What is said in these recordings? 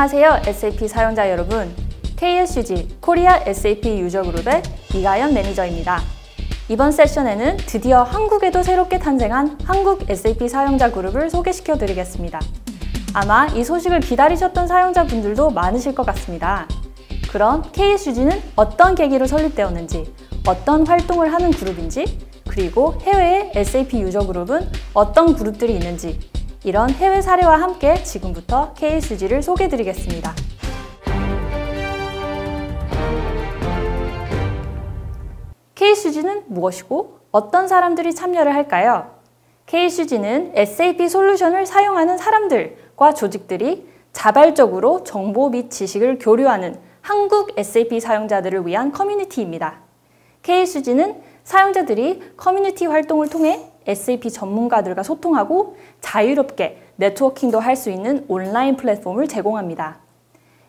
안녕하세요, SAP 사용자 여러분. KSG 코리아 SAP 유저그룹의 이가연 매니저입니다. 이번 세션에는 드디어 한국에도 새롭게 탄생한 한국 SAP 사용자 그룹을 소개시켜 드리겠습니다. 아마 이 소식을 기다리셨던 사용자분들도 많으실 것 같습니다. 그럼 KSG는 어떤 계기로 설립되었는지, 어떤 활동을 하는 그룹인지, 그리고 해외의 SAP 유저그룹은 어떤 그룹들이 있는지, 이런 해외 사례와 함께 지금부터 KSG를 소개해 드리겠습니다. KSG는 무엇이고 어떤 사람들이 참여를 할까요? KSG는 SAP 솔루션을 사용하는 사람들과 조직들이 자발적으로 정보 및 지식을 교류하는 한국 SAP 사용자들을 위한 커뮤니티입니다. KSG는 사용자들이 커뮤니티 활동을 통해 SAP 전문가들과 소통하고 자유롭게 네트워킹도 할 수 있는 온라인 플랫폼을 제공합니다.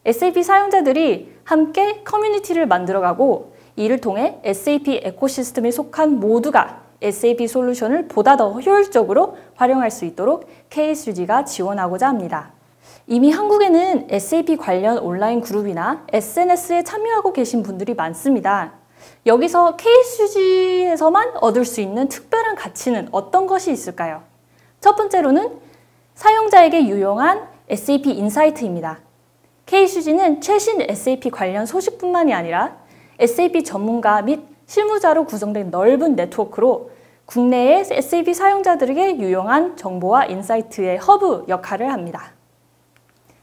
SAP 사용자들이 함께 커뮤니티를 만들어가고 이를 통해 SAP 에코시스템에 속한 모두가 SAP 솔루션을 보다 더 효율적으로 활용할 수 있도록 KSG가 지원하고자 합니다. 이미 한국에는 SAP 관련 온라인 그룹이나 SNS에 참여하고 계신 분들이 많습니다. 여기서 KSG에서만 얻을 수 있는 특별한 가치는 어떤 것이 있을까요? 첫 번째로는 사용자에게 유용한 SAP 인사이트입니다. KSG는 최신 SAP 관련 소식뿐만이 아니라 SAP 전문가 및 실무자로 구성된 넓은 네트워크로 국내의 SAP 사용자들에게 유용한 정보와 인사이트의 허브 역할을 합니다.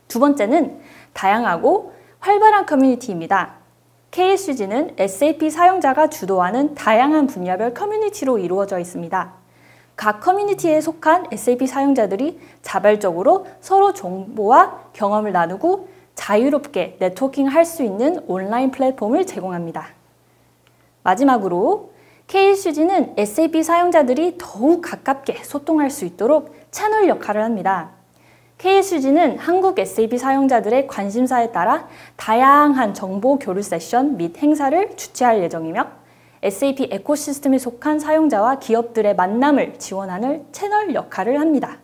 두 번째는 다양하고 활발한 커뮤니티입니다. KSG는 SAP 사용자가 주도하는 다양한 분야별 커뮤니티로 이루어져 있습니다. 각 커뮤니티에 속한 SAP 사용자들이 자발적으로 서로 정보와 경험을 나누고 자유롭게 네트워킹할 수 있는 온라인 플랫폼을 제공합니다. 마지막으로 KSG는 SAP 사용자들이 더욱 가깝게 소통할 수 있도록 채널 역할을 합니다. KSG는 한국 SAP 사용자들의 관심사에 따라 다양한 정보 교류 세션 및 행사를 주최할 예정이며 SAP 에코시스템에 속한 사용자와 기업들의 만남을 지원하는 채널 역할을 합니다.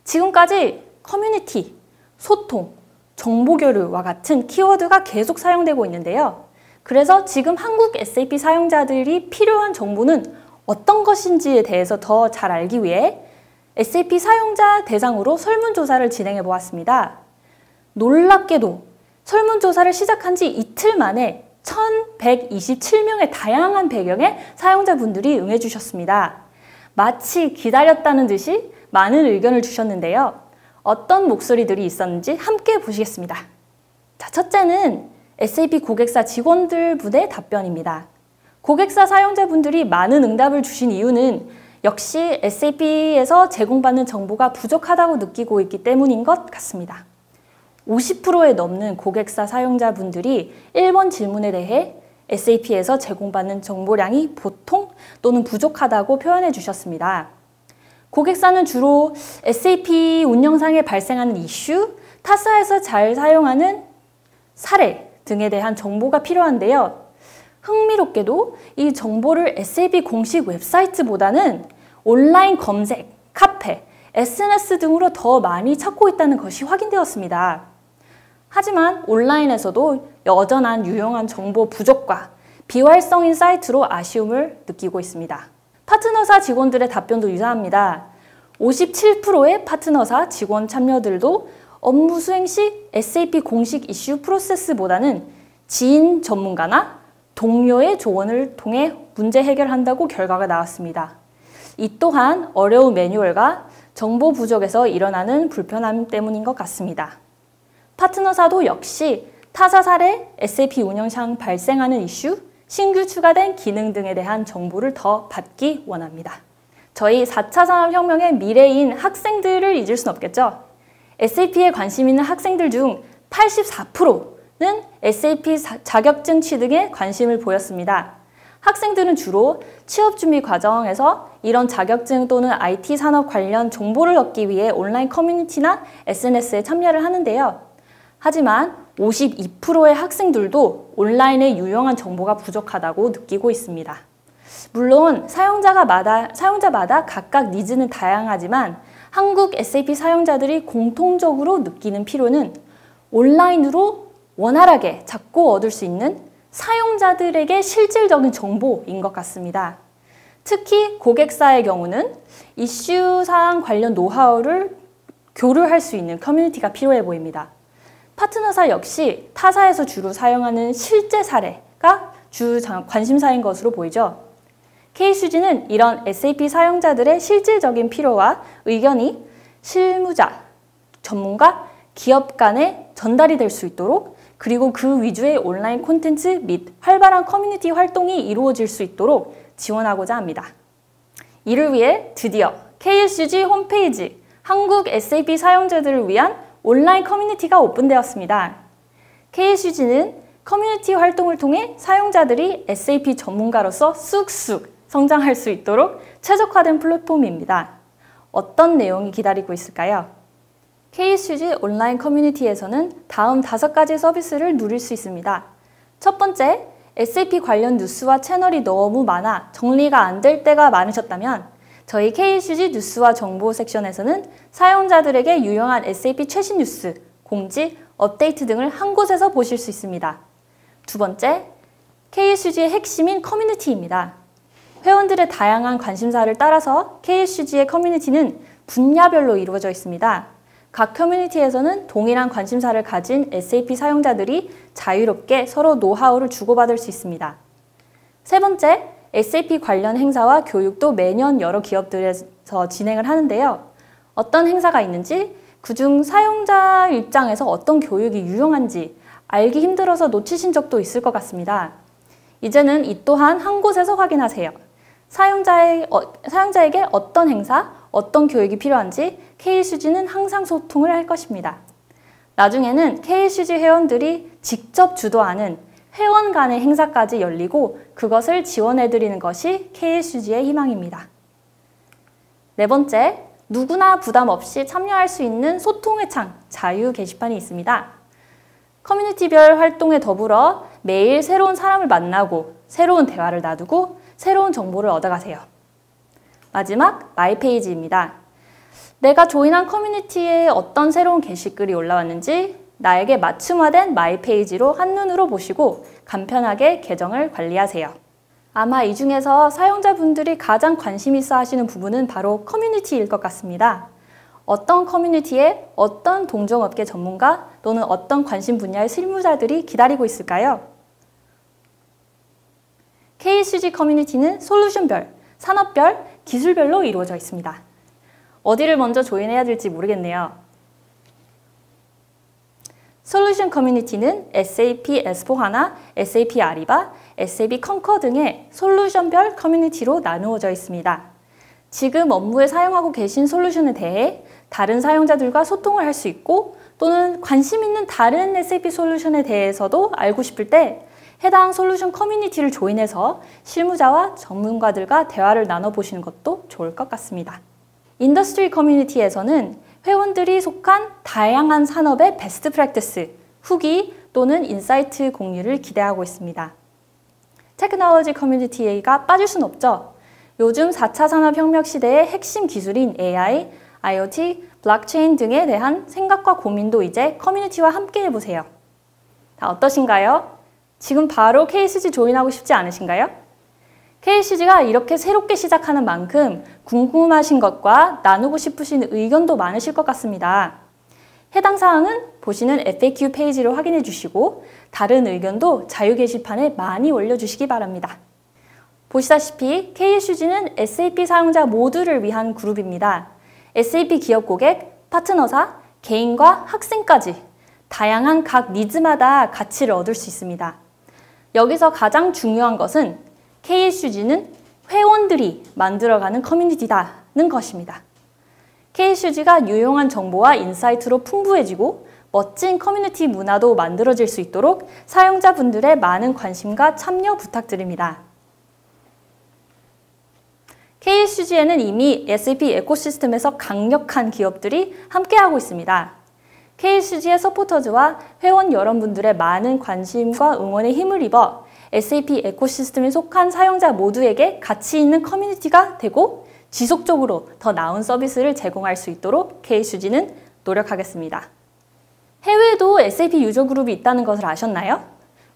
지금까지 커뮤니티, 소통, 정보 교류와 같은 키워드가 계속 사용되고 있는데요. 그래서 지금 한국 SAP 사용자들이 필요한 정보는 어떤 것인지에 대해서 더 잘 알기 위해 SAP 사용자 대상으로 설문조사를 진행해 보았습니다. 놀랍게도 설문조사를 시작한 지 이틀 만에 1127명의 다양한 배경의 사용자분들이 응해 주셨습니다. 마치 기다렸다는 듯이 많은 의견을 주셨는데요. 어떤 목소리들이 있었는지 함께 보시겠습니다. 자, 첫째는 SAP 고객사 직원들 분의 답변입니다. 고객사 사용자분들이 많은 응답을 주신 이유는 역시 SAP에서 제공받는 정보가 부족하다고 느끼고 있기 때문인 것 같습니다. 50%에 넘는 고객사 사용자분들이 1번 질문에 대해 SAP에서 제공받는 정보량이 보통 또는 부족하다고 표현해 주셨습니다. 고객사는 주로 SAP 운영상에 발생하는 이슈, 타사에서 잘 사용하는 사례 등에 대한 정보가 필요한데요. 흥미롭게도 이 정보를 SAP 공식 웹사이트보다는 온라인 검색, 카페, SNS 등으로 더 많이 찾고 있다는 것이 확인되었습니다. 하지만 온라인에서도 여전한 유용한 정보 부족과 비활성인 사이트로 아쉬움을 느끼고 있습니다. 파트너사 직원들의 답변도 유사합니다. 57%의 파트너사 직원 참여들도 업무 수행 시 SAP 공식 이슈 프로세스보다는 지인 전문가나 동료의 조언을 통해 문제 해결한다고 결과가 나왔습니다. 이 또한 어려운 매뉴얼과 정보 부족에서 일어나는 불편함 때문인 것 같습니다. 파트너사도 역시 타사 사례, SAP 운영상 발생하는 이슈, 신규 추가된 기능 등에 대한 정보를 더 받기 원합니다. 저희 4차 산업혁명의 미래인 학생들을 잊을 순 없겠죠? SAP에 관심 있는 학생들 중 84%는 SAP 자격증 취득에 관심을 보였습니다. 학생들은 주로 취업 준비 과정에서 이런 자격증 또는 IT 산업 관련 정보를 얻기 위해 온라인 커뮤니티나 SNS에 참여를 하는데요. 하지만 52%의 학생들도 온라인에 유용한 정보가 부족하다고 느끼고 있습니다. 물론 사용자마다 각각 니즈는 다양하지만 한국 SAP 사용자들이 공통적으로 느끼는 필요는 온라인으로 원활하게 잡고 얻을 수 있는 사용자들에게 실질적인 정보인 것 같습니다. 특히 고객사의 경우는 이슈사항 관련 노하우를 교류할 수 있는 커뮤니티가 필요해 보입니다. 파트너사 역시 타사에서 주로 사용하는 실제 사례가 주 관심사인 것으로 보이죠. K수지는 이런 SAP 사용자들의 실질적인 필요와 의견이 실무자, 전문가, 기업 간에 전달이 될 수 있도록, 그리고 그 위주의 온라인 콘텐츠 및 활발한 커뮤니티 활동이 이루어질 수 있도록 지원하고자 합니다. 이를 위해 드디어 KSG 홈페이지 한국 SAP 사용자들을 위한 온라인 커뮤니티가 오픈되었습니다. KSG는 커뮤니티 활동을 통해 사용자들이 SAP 전문가로서 쑥쑥 성장할 수 있도록 최적화된 플랫폼입니다. 어떤 내용이 기다리고 있을까요? KSG 온라인 커뮤니티에서는 다음 5가지 서비스를 누릴 수 있습니다. 첫 번째, SAP 관련 뉴스와 채널이 너무 많아 정리가 안 될 때가 많으셨다면 저희 KSG 뉴스와 정보 섹션에서는 사용자들에게 유용한 SAP 최신 뉴스, 공지, 업데이트 등을 한 곳에서 보실 수 있습니다. 두 번째, KSG의 핵심인 커뮤니티입니다. 회원들의 다양한 관심사를 따라서 KSG의 커뮤니티는 분야별로 이루어져 있습니다. 각 커뮤니티에서는 동일한 관심사를 가진 SAP 사용자들이 자유롭게 서로 노하우를 주고받을 수 있습니다. 세 번째, SAP 관련 행사와 교육도 매년 여러 기업들에서 진행을 하는데요. 어떤 행사가 있는지, 그중 사용자 입장에서 어떤 교육이 유용한지 알기 힘들어서 놓치신 적도 있을 것 같습니다. 이제는 이 또한 한 곳에서 확인하세요. 사용자에게 어떤 행사, 어떤 교육이 필요한지 KSG는 항상 소통을 할 것입니다. 나중에는 KSG 회원들이 직접 주도하는 회원 간의 행사까지 열리고 그것을 지원해드리는 것이 KSG의 희망입니다. 네 번째, 누구나 부담 없이 참여할 수 있는 소통의 창, 자유 게시판이 있습니다. 커뮤니티별 활동에 더불어 매일 새로운 사람을 만나고 새로운 대화를 나누고 새로운 정보를 얻어가세요. 마지막, 마이 페이지입니다. 내가 조인한 커뮤니티에 어떤 새로운 게시글이 올라왔는지 나에게 맞춤화된 마이 페이지로 한눈으로 보시고 간편하게 계정을 관리하세요. 아마 이 중에서 사용자분들이 가장 관심 있어 하시는 부분은 바로 커뮤니티일 것 같습니다. 어떤 커뮤니티에 어떤 동종업계 전문가 또는 어떤 관심 분야의 실무자들이 기다리고 있을까요? KSG 커뮤니티는 솔루션별, 산업별, 기술별로 이루어져 있습니다. 어디를 먼저 조인해야 될지 모르겠네요. 솔루션 커뮤니티는 SAP S4HANA, SAP 아리바, SAP 컨커 등의 솔루션별 커뮤니티로 나누어져 있습니다. 지금 업무에 사용하고 계신 솔루션에 대해 다른 사용자들과 소통을 할 수 있고 또는 관심 있는 다른 SAP 솔루션에 대해서도 알고 싶을 때 해당 솔루션 커뮤니티를 조인해서 실무자와 전문가들과 대화를 나눠보시는 것도 좋을 것 같습니다. 인더스트리 커뮤니티에서는 회원들이 속한 다양한 산업의 베스트 프랙티스, 후기 또는 인사이트 공유를 기대하고 있습니다. 테크놀로지 커뮤니티가 빠질 순 없죠. 요즘 4차 산업혁명 시대의 핵심 기술인 AI, IoT, 블록체인 등에 대한 생각과 고민도 이제 커뮤니티와 함께 해보세요. 다 어떠신가요? 지금 바로 KSG 조인하고 싶지 않으신가요? KSG가 이렇게 새롭게 시작하는 만큼 궁금하신 것과 나누고 싶으신 의견도 많으실 것 같습니다. 해당 사항은 보시는 FAQ 페이지를 확인해 주시고 다른 의견도 자유 게시판에 많이 올려주시기 바랍니다. 보시다시피 KSG는 SAP 사용자 모두를 위한 그룹입니다. SAP 기업 고객, 파트너사, 개인과 학생까지 다양한 각 니즈마다 가치를 얻을 수 있습니다. 여기서 가장 중요한 것은 KSG는 회원들이 만들어가는 커뮤니티다는 것입니다. KSG가 유용한 정보와 인사이트로 풍부해지고 멋진 커뮤니티 문화도 만들어질 수 있도록 사용자분들의 많은 관심과 참여 부탁드립니다. KSG에는 이미 SAP 에코시스템에서 강력한 기업들이 함께하고 있습니다. KSG의 서포터즈와 회원 여러분들의 많은 관심과 응원에 힘을 입어 SAP 에코시스템에 속한 사용자 모두에게 가치 있는 커뮤니티가 되고 지속적으로 더 나은 서비스를 제공할 수 있도록 KSG는 노력하겠습니다. 해외에도 SAP 유저 그룹이 있다는 것을 아셨나요?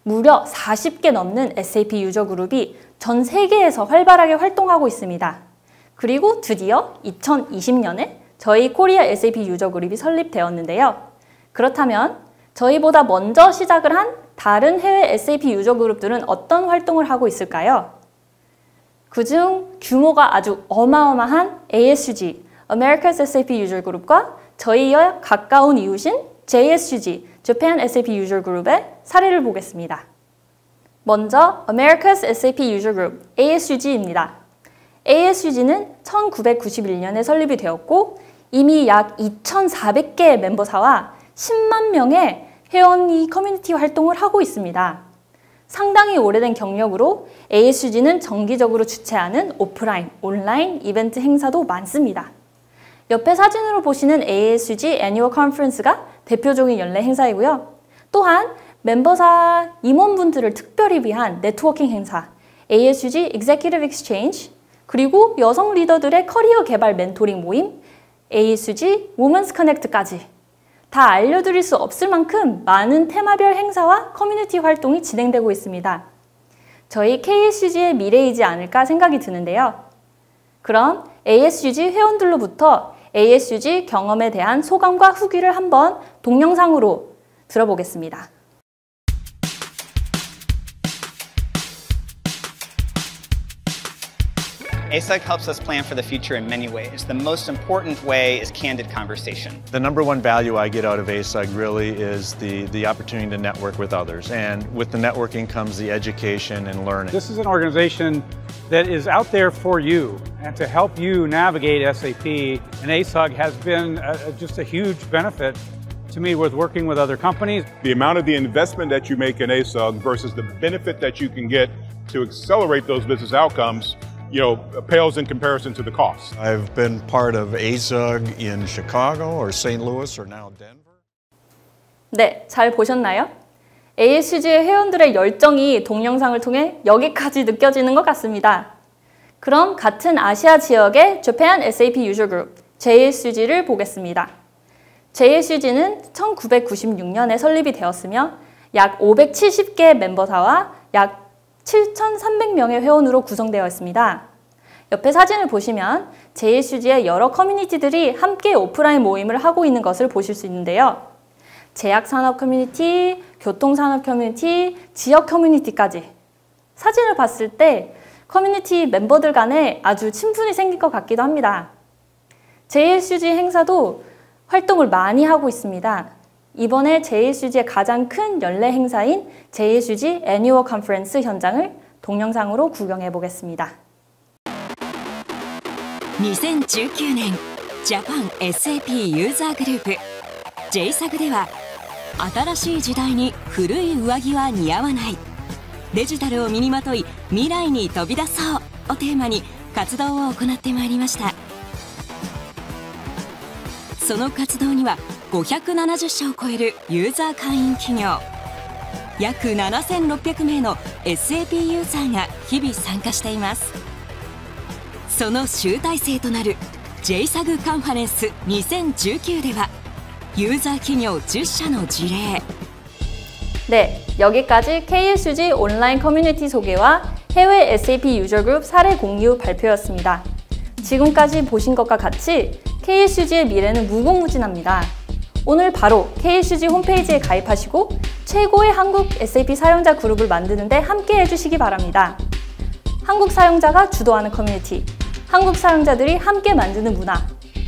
무려 40개 넘는 SAP 유저 그룹이 전 세계에서 활발하게 활동하고 있습니다. 그리고 드디어 2020년에 저희 코리아 SAP 유저 그룹이 설립되었는데요. 그렇다면 저희보다 먼저 시작을 한 다른 해외 SAP 유저 그룹들은 어떤 활동을 하고 있을까요? 그중 규모가 아주 어마어마한 ASUG, America's SAP 유저 그룹과 저희의 가까운 이웃인 JSUG, Japan SAP 유저 그룹의 사례를 보겠습니다. 먼저 America's SAP 유저 그룹, ASUG입니다. ASUG는 1991년에 설립이 되었고 이미 약 2,400개의 멤버사와 10만 명의 회원이 커뮤니티 활동을 하고 있습니다. 상당히 오래된 경력으로 ASUG는 정기적으로 주최하는 오프라인, 온라인 이벤트 행사도 많습니다. 옆에 사진으로 보시는 ASUG 애니얼 컨퍼런스가 대표적인 연례 행사이고요. 또한 멤버사 임원분들을 특별히 위한 네트워킹 행사, ASUG Executive Exchange, 그리고 여성 리더들의 커리어 개발 멘토링 모임, ASUG Women's Connect까지 다 알려드릴 수 없을 만큼 많은 테마별 행사와 커뮤니티 활동이 진행되고 있습니다. 저희 KSUG의 미래이지 않을까 생각이 드는데요. 그럼 ASUG 회원들로부터 ASUG 경험에 대한 소감과 후기를 한번 동영상으로 들어보겠습니다. ASUG helps us plan for the future in many ways. The most important way is candid conversation. The number one value I get out of ASUG really is the opportunity to network with others. And with the networking comes the education and learning. This is an organization that is out there for you and to help you navigate SAP. And ASUG has been just a huge benefit to me with working with other companies. The amount of the investment that you make in ASUG versus the benefit that you can get to accelerate those business outcomes, pales in comparison to the cost. I've been part of ASUG in Chicago or St. Louis or now Denver. 네, 잘 보셨나요? ASUG의 회원들의 열정이 동영상을 통해 여기까지 느껴지는 것 같습니다. 그럼 같은 아시아 지역의 Japan SAP User Group, JSUG를 보겠습니다. JSUG는 1996년에 설립이 되었으며 약 570개 멤버사와 약 7,300명의 회원으로 구성되어 있습니다. 옆에 사진을 보시면 JSUG의 여러 커뮤니티들이 함께 오프라인 모임을 하고 있는 것을 보실 수 있는데요. 제약산업 커뮤니티, 교통산업 커뮤니티, 지역 커뮤니티까지 사진을 봤을 때 커뮤니티 멤버들 간에 아주 친분이 생긴 것 같기도 합니다. JSUG 행사도 활동을 많이 하고 있습니다. 이번에 JSUG의 가장 큰 연례 행사인 JSUG 애니얼 컨퍼런스 현장을 동영상으로 구경해 보겠습니다. 2019年 Japan SAP ユーザーグループ JSUG では新しい時代に古い上着は似合わないデジタルを身にまとい未来に飛び出そうをテーマに活動を行ってまいりました。その活動には570社を超えるユーザー会員企業約7600名の SAP ユーザーが日々参加しています。その集大成となる JSUG カンファレンス2019ではユーザー企業10社の事例。 네, 여기까지 KSUG 온라인 커뮤니티 소개와 해외 SAP 유저 그룹 사례 공유 발표였습니다. 지금까지 보신 것과 같이 KSUG의 미래는 무궁무진합니다. 오늘 바로 KSUG 홈페이지에 가입하시고 최고의 한국 SAP 사용자 그룹을 만드는 데 함께 해주시기 바랍니다. 한국 사용자가 주도하는 커뮤니티, 한국 사용자들이 함께 만드는 문화,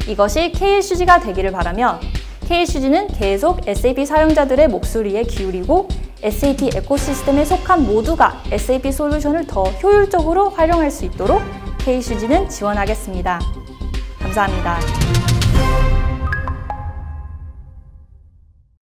이것이 KSUG가 되기를 바라며 KSUG는 계속 SAP 사용자들의 목소리에 기울이고 SAP 에코시스템에 속한 모두가 SAP 솔루션을 더 효율적으로 활용할 수 있도록 KSUG는 지원하겠습니다. 감사합니다.